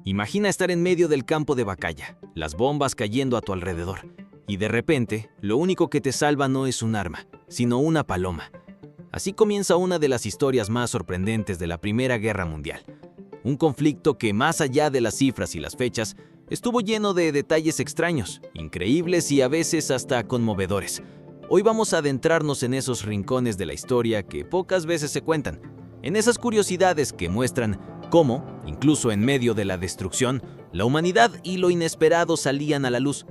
Imagina estar en medio del campo de batalla, las bombas cayendo a tu alrededor, y de repente, lo único que te salva no es un arma, sino una paloma. Así comienza una de las historias más sorprendentes de la Primera Guerra Mundial. Un conflicto que, más allá de las cifras y las fechas, estuvo lleno de detalles extraños, increíbles y a veces hasta conmovedores. Hoy vamos a adentrarnos en esos rincones de la historia que pocas veces se cuentan, en esas curiosidades que muestran cómo, incluso en medio de la destrucción, la humanidad y lo inesperado salían a la luz.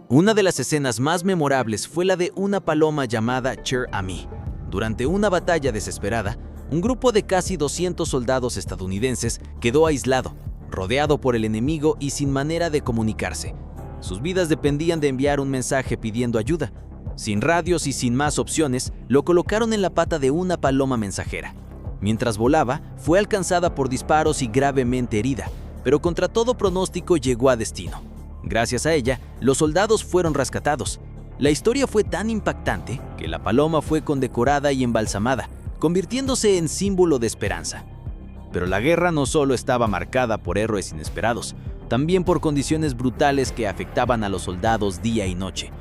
Una de las escenas más memorables fue la de una paloma llamada Cher Ami. Durante una batalla desesperada, un grupo de casi 200 soldados estadounidenses quedó aislado, rodeado por el enemigo y sin manera de comunicarse. Sus vidas dependían de enviar un mensaje pidiendo ayuda. Sin radios y sin más opciones, lo colocaron en la pata de una paloma mensajera. Mientras volaba, fue alcanzada por disparos y gravemente herida, pero contra todo pronóstico llegó a destino. Gracias a ella, los soldados fueron rescatados. La historia fue tan impactante que la paloma fue condecorada y embalsamada, convirtiéndose en símbolo de esperanza. Pero la guerra no solo estaba marcada por héroes inesperados, también por condiciones brutales que afectaban a los soldados día y noche.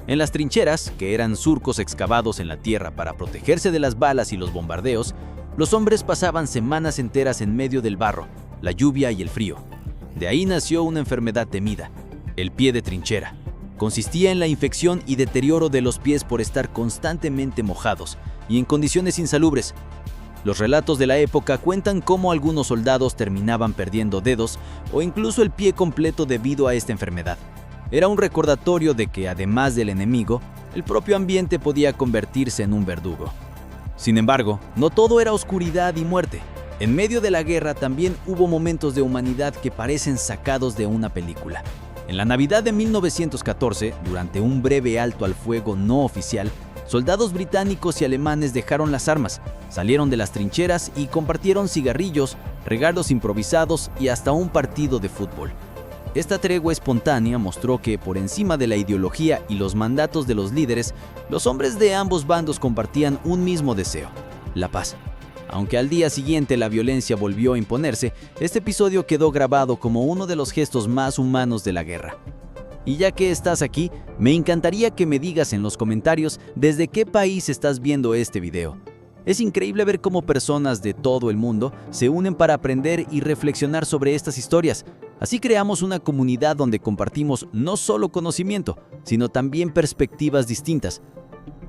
En las trincheras, que eran surcos excavados en la tierra para protegerse de las balas y los bombardeos, los hombres pasaban semanas enteras en medio del barro, la lluvia y el frío. De ahí nació una enfermedad temida, el pie de trinchera. Consistía en la infección y deterioro de los pies por estar constantemente mojados y en condiciones insalubres. Los relatos de la época cuentan cómo algunos soldados terminaban perdiendo dedos o incluso el pie completo debido a esta enfermedad. Era un recordatorio de que, además del enemigo, el propio ambiente podía convertirse en un verdugo. Sin embargo, no todo era oscuridad y muerte. En medio de la guerra también hubo momentos de humanidad que parecen sacados de una película. En la Navidad de 1914, durante un breve alto al fuego no oficial, soldados británicos y alemanes dejaron las armas, salieron de las trincheras y compartieron cigarrillos, regalos improvisados y hasta un partido de fútbol. Esta tregua espontánea mostró que, por encima de la ideología y los mandatos de los líderes, los hombres de ambos bandos compartían un mismo deseo: la paz. Aunque al día siguiente la violencia volvió a imponerse, este episodio quedó grabado como uno de los gestos más humanos de la guerra. Y ya que estás aquí, me encantaría que me digas en los comentarios desde qué país estás viendo este video. Es increíble ver cómo personas de todo el mundo se unen para aprender y reflexionar sobre estas historias. Así creamos una comunidad donde compartimos no solo conocimiento, sino también perspectivas distintas.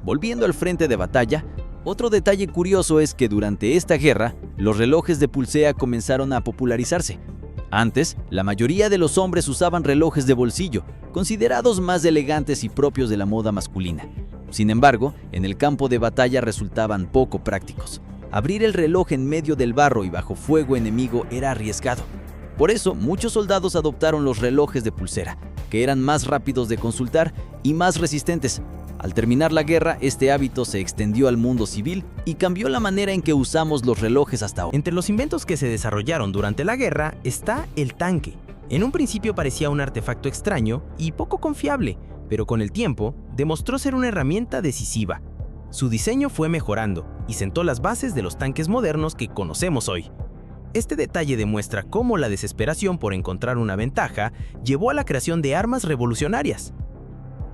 Volviendo al frente de batalla, otro detalle curioso es que durante esta guerra, los relojes de pulsera comenzaron a popularizarse. Antes, la mayoría de los hombres usaban relojes de bolsillo, considerados más elegantes y propios de la moda masculina. Sin embargo, en el campo de batalla resultaban poco prácticos. Abrir el reloj en medio del barro y bajo fuego enemigo era arriesgado. Por eso, muchos soldados adoptaron los relojes de pulsera, que eran más rápidos de consultar y más resistentes. Al terminar la guerra, este hábito se extendió al mundo civil y cambió la manera en que usamos los relojes hasta ahora. Entre los inventos que se desarrollaron durante la guerra está el tanque. En un principio parecía un artefacto extraño y poco confiable, pero con el tiempo demostró ser una herramienta decisiva. Su diseño fue mejorando y sentó las bases de los tanques modernos que conocemos hoy. Este detalle demuestra cómo la desesperación por encontrar una ventaja llevó a la creación de armas revolucionarias.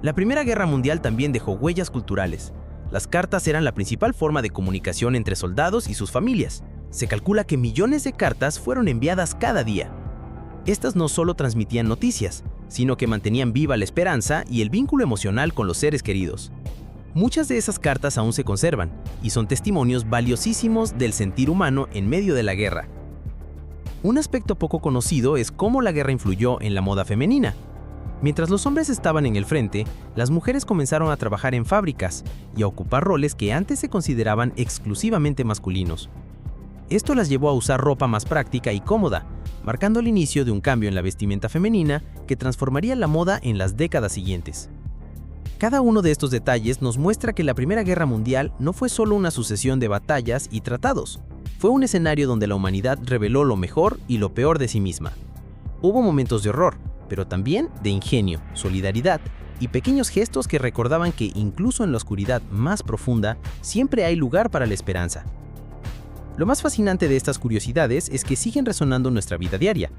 La Primera Guerra Mundial también dejó huellas culturales. Las cartas eran la principal forma de comunicación entre soldados y sus familias. Se calcula que millones de cartas fueron enviadas cada día. Estas no solo transmitían noticias, sino que mantenían viva la esperanza y el vínculo emocional con los seres queridos. Muchas de esas cartas aún se conservan y son testimonios valiosísimos del sentir humano en medio de la guerra. Un aspecto poco conocido es cómo la guerra influyó en la moda femenina. Mientras los hombres estaban en el frente, las mujeres comenzaron a trabajar en fábricas y a ocupar roles que antes se consideraban exclusivamente masculinos. Esto las llevó a usar ropa más práctica y cómoda, marcando el inicio de un cambio en la vestimenta femenina que transformaría la moda en las décadas siguientes. Cada uno de estos detalles nos muestra que la Primera Guerra Mundial no fue solo una sucesión de batallas y tratados, fue un escenario donde la humanidad reveló lo mejor y lo peor de sí misma. Hubo momentos de horror, pero también de ingenio, solidaridad y pequeños gestos que recordaban que incluso en la oscuridad más profunda siempre hay lugar para la esperanza. Lo más fascinante de estas curiosidades es que siguen resonando en nuestra vida diaria.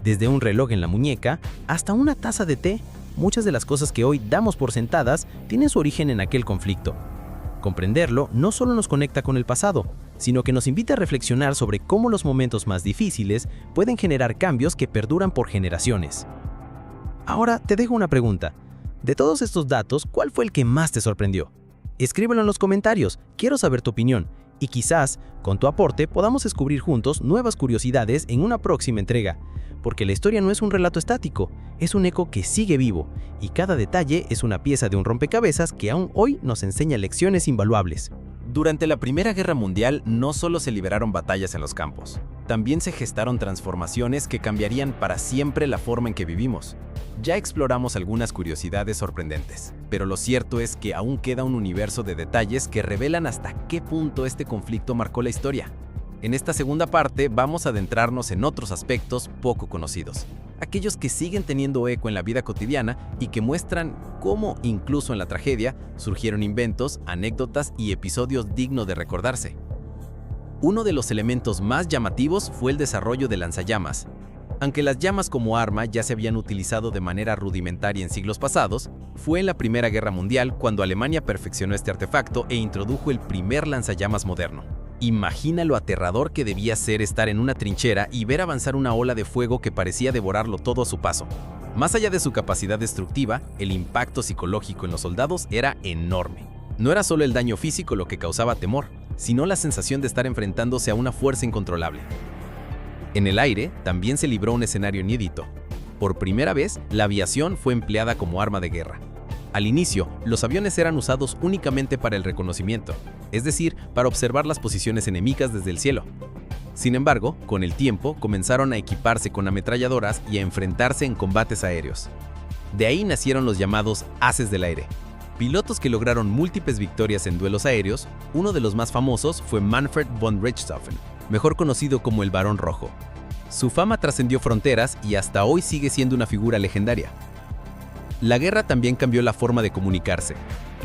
Desde un reloj en la muñeca hasta una taza de té, muchas de las cosas que hoy damos por sentadas tienen su origen en aquel conflicto. Comprenderlo no solo nos conecta con el pasado, sino que nos invita a reflexionar sobre cómo los momentos más difíciles pueden generar cambios que perduran por generaciones. Ahora te dejo una pregunta. De todos estos datos, ¿cuál fue el que más te sorprendió? Escríbelo en los comentarios, quiero saber tu opinión, y quizás, con tu aporte, podamos descubrir juntos nuevas curiosidades en una próxima entrega. Porque la historia no es un relato estático, es un eco que sigue vivo, y cada detalle es una pieza de un rompecabezas que aún hoy nos enseña lecciones invaluables. Durante la Primera Guerra Mundial no solo se libraron batallas en los campos, también se gestaron transformaciones que cambiarían para siempre la forma en que vivimos. Ya exploramos algunas curiosidades sorprendentes, pero lo cierto es que aún queda un universo de detalles que revelan hasta qué punto este conflicto marcó la historia. En esta segunda parte vamos a adentrarnos en otros aspectos poco conocidos, aquellos que siguen teniendo eco en la vida cotidiana y que muestran cómo, incluso en la tragedia, surgieron inventos, anécdotas y episodios dignos de recordarse. Uno de los elementos más llamativos fue el desarrollo de lanzallamas. Aunque las llamas como arma ya se habían utilizado de manera rudimentaria en siglos pasados, fue en la Primera Guerra Mundial cuando Alemania perfeccionó este artefacto e introdujo el primer lanzallamas moderno. Imagina lo aterrador que debía ser estar en una trinchera y ver avanzar una ola de fuego que parecía devorarlo todo a su paso. Más allá de su capacidad destructiva, el impacto psicológico en los soldados era enorme. No era solo el daño físico lo que causaba temor, sino la sensación de estar enfrentándose a una fuerza incontrolable. En el aire también se libró un escenario inédito. Por primera vez, la aviación fue empleada como arma de guerra. Al inicio, los aviones eran usados únicamente para el reconocimiento, es decir, para observar las posiciones enemigas desde el cielo. Sin embargo, con el tiempo comenzaron a equiparse con ametralladoras y a enfrentarse en combates aéreos. De ahí nacieron los llamados Haces del Aire, pilotos que lograron múltiples victorias en duelos aéreos. Uno de los más famosos fue Manfred von Richthofen, mejor conocido como el Barón Rojo. Su fama trascendió fronteras y hasta hoy sigue siendo una figura legendaria. La guerra también cambió la forma de comunicarse.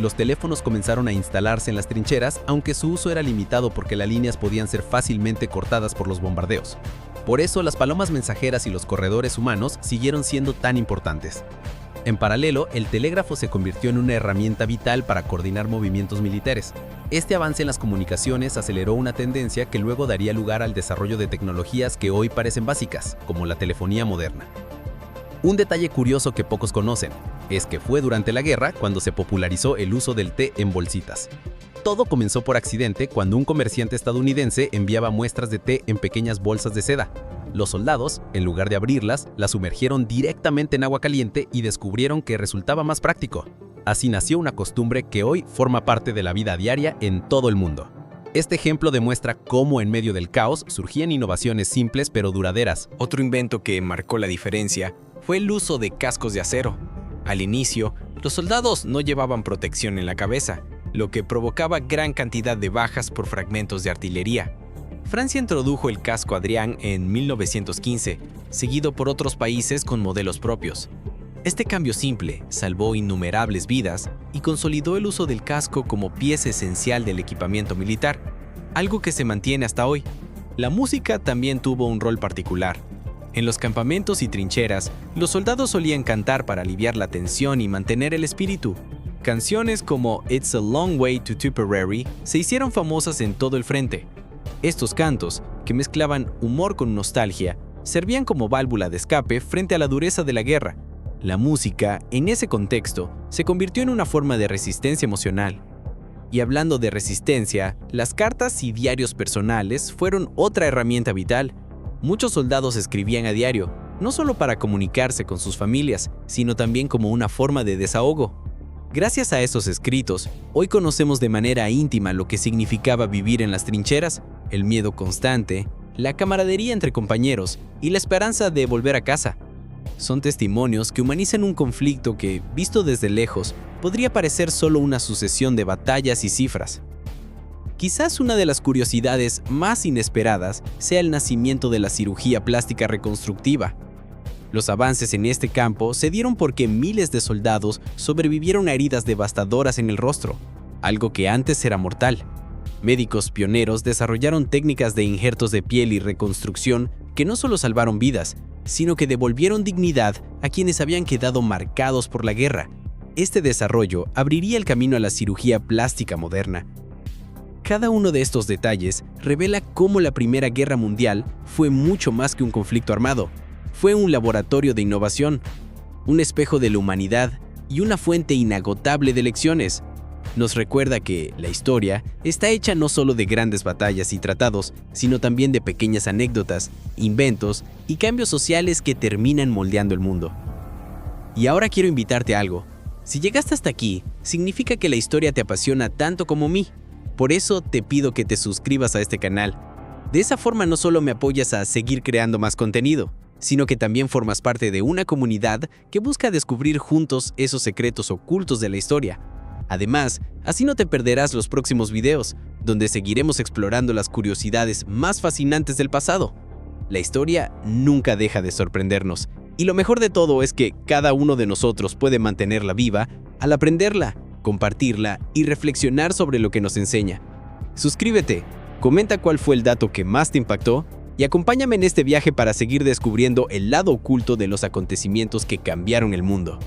Los teléfonos comenzaron a instalarse en las trincheras, aunque su uso era limitado porque las líneas podían ser fácilmente cortadas por los bombardeos. Por eso, las palomas mensajeras y los corredores humanos siguieron siendo tan importantes. En paralelo, el telégrafo se convirtió en una herramienta vital para coordinar movimientos militares. Este avance en las comunicaciones aceleró una tendencia que luego daría lugar al desarrollo de tecnologías que hoy parecen básicas, como la telefonía moderna. Un detalle curioso que pocos conocen es que fue durante la guerra cuando se popularizó el uso del té en bolsitas. Todo comenzó por accidente cuando un comerciante estadounidense enviaba muestras de té en pequeñas bolsas de seda. Los soldados, en lugar de abrirlas, las sumergieron directamente en agua caliente y descubrieron que resultaba más práctico. Así nació una costumbre que hoy forma parte de la vida diaria en todo el mundo. Este ejemplo demuestra cómo en medio del caos surgían innovaciones simples pero duraderas. Otro invento que marcó la diferencia fue el uso de cascos de acero. Al inicio, los soldados no llevaban protección en la cabeza, lo que provocaba gran cantidad de bajas por fragmentos de artillería. Francia introdujo el casco Adrian en 1915, seguido por otros países con modelos propios. Este cambio simple salvó innumerables vidas y consolidó el uso del casco como pieza esencial del equipamiento militar, algo que se mantiene hasta hoy. La música también tuvo un rol particular. En los campamentos y trincheras, los soldados solían cantar para aliviar la tensión y mantener el espíritu. Canciones como It's a Long Way to Tipperary se hicieron famosas en todo el frente. Estos cantos, que mezclaban humor con nostalgia, servían como válvula de escape frente a la dureza de la guerra. La música, en ese contexto, se convirtió en una forma de resistencia emocional. Y hablando de resistencia, las cartas y diarios personales fueron otra herramienta vital. Muchos soldados escribían a diario, no solo para comunicarse con sus familias, sino también como una forma de desahogo. Gracias a esos escritos, hoy conocemos de manera íntima lo que significaba vivir en las trincheras, el miedo constante, la camaradería entre compañeros y la esperanza de volver a casa. Son testimonios que humanizan un conflicto que, visto desde lejos, podría parecer solo una sucesión de batallas y cifras. Quizás una de las curiosidades más inesperadas sea el nacimiento de la cirugía plástica reconstructiva. Los avances en este campo se dieron porque miles de soldados sobrevivieron a heridas devastadoras en el rostro, algo que antes era mortal. Médicos pioneros desarrollaron técnicas de injertos de piel y reconstrucción que no solo salvaron vidas, sino que devolvieron dignidad a quienes habían quedado marcados por la guerra. Este desarrollo abriría el camino a la cirugía plástica moderna. Cada uno de estos detalles revela cómo la Primera Guerra Mundial fue mucho más que un conflicto armado. Fue un laboratorio de innovación, un espejo de la humanidad y una fuente inagotable de lecciones. Nos recuerda que la historia está hecha no solo de grandes batallas y tratados, sino también de pequeñas anécdotas, inventos y cambios sociales que terminan moldeando el mundo. Y ahora quiero invitarte a algo. Si llegaste hasta aquí, significa que la historia te apasiona tanto como a mí. Por eso te pido que te suscribas a este canal. De esa forma no solo me apoyas a seguir creando más contenido, sino que también formas parte de una comunidad que busca descubrir juntos esos secretos ocultos de la historia. Además, así no te perderás los próximos videos, donde seguiremos explorando las curiosidades más fascinantes del pasado. La historia nunca deja de sorprendernos, y lo mejor de todo es que cada uno de nosotros puede mantenerla viva al aprenderla, compartirla y reflexionar sobre lo que nos enseña. Suscríbete, comenta cuál fue el dato que más te impactó y acompáñame en este viaje para seguir descubriendo el lado oculto de los acontecimientos que cambiaron el mundo.